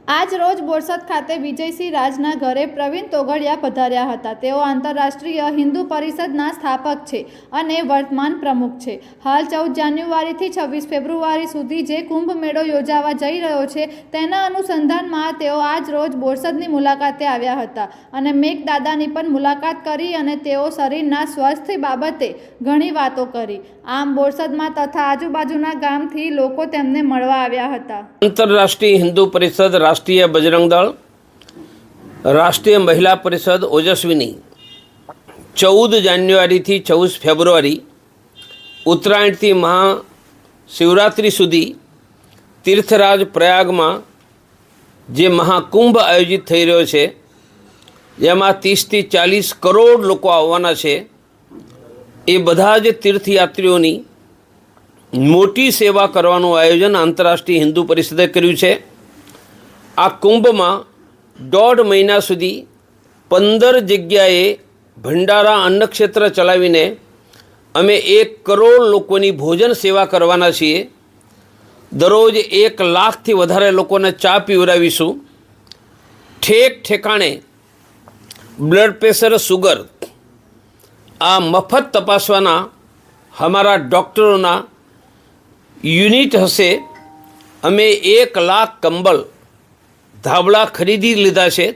આજ રોજ બોરસદ ખાતે વિજયસિંહ રાજના ઘરે પ્રવીણ તોગડિયા પધાર્યા હતા। તેઓ આંતરરાષ્ટ્રીય હિન્દુ પરિષદના સ્થાપક છે અને વર્તમાન પ્રમુખ છે। હાલ 14 જાન્યુઆરીથી 26 ફેબ્રુઆરી સુધી જે કુંભ મેળો યોજાવા જઈ રહ્યો છે તેના અનુસંધાનમાં તેઓ આજ રોજ બોરસદની મુલાકાતે આવ્યા હતા અને મેઘદાદાની પણ મુલાકાત કરી અને તેઓ શરીરના સ્વાસ્થ્ય બાબતે ઘણી વાતો કરી। આમ બોરસદમાં તથા આજુબાજુના ગામથી લોકો તેમને મળવા આવ્યા હતા। अंतर्राष्ट्रीय हिंदू परिषद, राष्ट्रीय बजरंग दल, राष्ट्रीय महिला परिषद ओजस्विनी 14 जान्युआरी थी 24 फेब्रुआरी उत्तरायण थी महाशिवरात्रि सुधी तीर्थराज प्रयाग में जे महाकुंभ आयोजित थई रह्यो छे जेमां 30 થી 40 करोड़ लोग आववाना छे। ए बधा ज तीर्थयात्रीओनी मोटी सेवा करवानुं आयोजन आंतरराष्ट्रीय हिंदू परिषदे कर्युं छे। आ कुंभ में 1.5 महीना सुधी 15 जग्याए भंडारा अन्नक्षेत्र चलावीने अमे 1 करोड़ लोकोनी भोजन सेवा करवाना छीए। दररोज 1 लाखथी वधारे लोकोने चा पीवरावीशुं। ठेक ठेकाणे ब्लड प्रेशर, शुगर आ मफत तपासवाना हमारा डॉक्टरोना यूनिट हसे। अमे 1 लाख कंबल धाबड़ा खरीदी लीधा छे।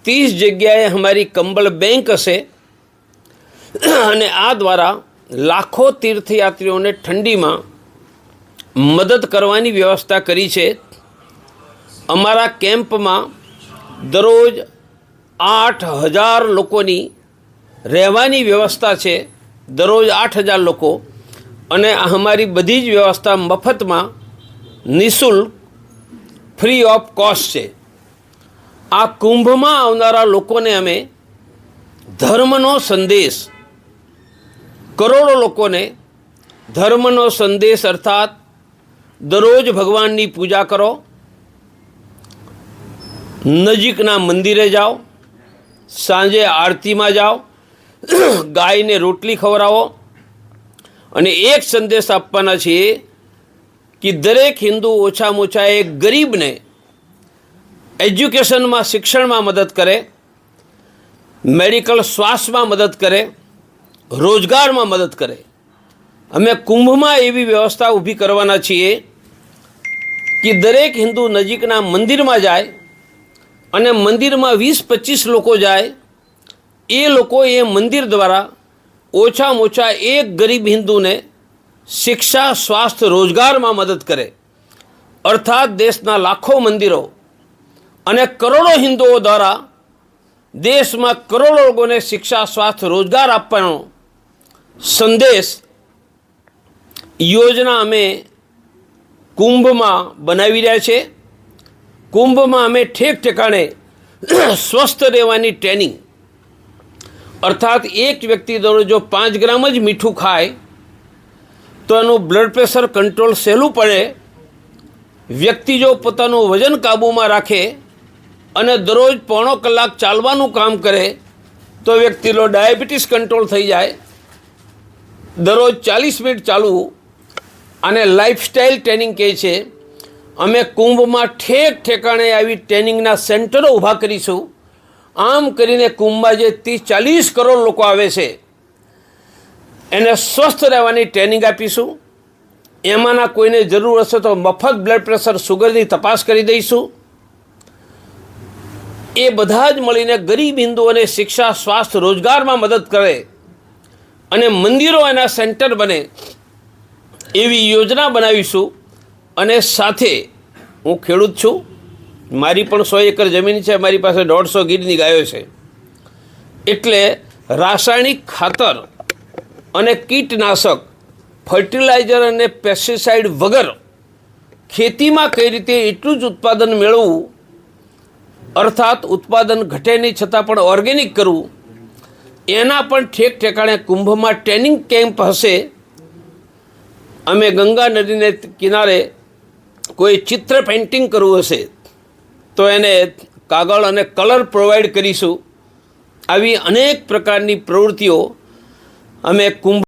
30 जग्याए हमारी कंबल बैंक हसे अने आ द्वारा लाखों तीर्थयात्रीओने ठंडी में मदद करवानी व्यवस्था करी छे। अमारा केम्प में दररोज 8000 लोकोनी રહેવાની વ્યવસ્થા છે। દરરોજ 8000 લોકો અને અમારી બધી જ વ્યવસ્થા મફતમાં નિઃશુલ્ક ફ્રી ઓફ કોસ્ટ છે। આ કુંભમાં આવનારા લોકોને અમે ધર્મનો સંદેશ, કરોડો લોકોને ધર્મનો સંદેશ અર્થાત દરરોજ ભગવાનની પૂજા કરો, નજીકના મંદિરે જાઓ, સાંજે આરતીમાં જાઓ, ગાયને રોટલી ખવડાવો અને એક સંદેશ આપવાના છીએ કે દરેક હિન્દુ ઓછામાં ઓછા એક ગરીબને એજ્યુકેશનમાં, શિક્ષણમાં મદદ કરે, મેડિકલ સ્વાસ્થ્યમાં મદદ કરે, રોજગારમાં મદદ કરે। અમે કુંભમાં એવી વ્યવસ્થા ઊભી કરવાના છીએ કે દરેક હિન્દુ નજીકના મંદિરમાં જાય અને મંદિરમાં 20-25 લોકો જાય। એ લોકો એ મંદિર દ્વારા ઓછામાં ઓછા એક ગરીબ હિન્દુને શિક્ષા, સ્વાસ્થ્ય, રોજગારમાં મદદ કરે। અર્થાત દેશના લાખો મંદિરો અને કરોડો હિન્દુઓ દ્વારા દેશમાં કરોડો લોકોને શિક્ષા, સ્વાસ્થ્ય, રોજગાર આપવાનો સંદેશ યોજના અમે કુંભમાં બનાવી રહ્યા છે। કુંભમાં અમે ઠેક ઠેકાણે સ્વસ્થ રહેવાની ટ્રેનિંગ अर्थात एक व्यक्ति दररोज जो 5 ग्राम ज मीठू खाए तो एनु ब्लड प्रेशर कंट्रोल सहेलू पड़े। व्यक्ति जो पोतानुं वजन काबू में राखे अने दररोज 1.5 कलाक चालवानुं काम करे तो व्यक्तिनो डायबिटीज कंट्रोल थई जाए। दररोज 40 मिनिट चालवू आने लाइफस्टाइल ट्रेनिंग कहे छे। अमे कुंभ में ठेक ठेकाणे आवी ट्रेनिंगना सेंटरो ऊभा करीशुं। आम करीने कुंभમાં જે 30-40 કરોડ લોકો આવે છે એને સ્વસ્થ રહેવાની ટ્રેનિંગ આપીશું। એમાંના કોઈને જરૂર હશે તો મફત બ્લડ પ્રેશર, શુગરની તપાસ કરી દઈશું। એ બધા જ મળીને ગરીબ હિન્દુઓને શિક્ષા, સ્વાસ્થ્ય, રોજગારમાં મદદ કરે અને મંદિરો એના સેન્ટર બને એવી યોજના બનાવીશું। અને સાથે હું ખેડૂત છું, મારી પણ 100 એકર જમીન છે, મારી પાસે 150 ગીરની ગાયો છે। એટલે રાસાયણિક ખાતર અને કીટનાશક, ફર્ટિલાઇઝર અને પેસ્ટિસાઇડ વગર ખેતીમાં કઈ રીતે એટલું જ ઉત્પાદન મેળવવું, અર્થાત ઉત્પાદન ઘટે નહીં છતાં પણ ઓર્ગેનિક કરવું, એના પણ ઠેક ઠેકાણે કુંભમાં ટ્રેનિંગ કેમ્પ હશે। અમે ગંગા નદીને કિનારે કોઈ ચિત્ર પેઇન્ટિંગ કરવું હશે तो एने कागळ अने कलर प्रोवाइड करीशुं। आवी अनेक प्रकारनी प्रवृत्तिओ अमे कुंभ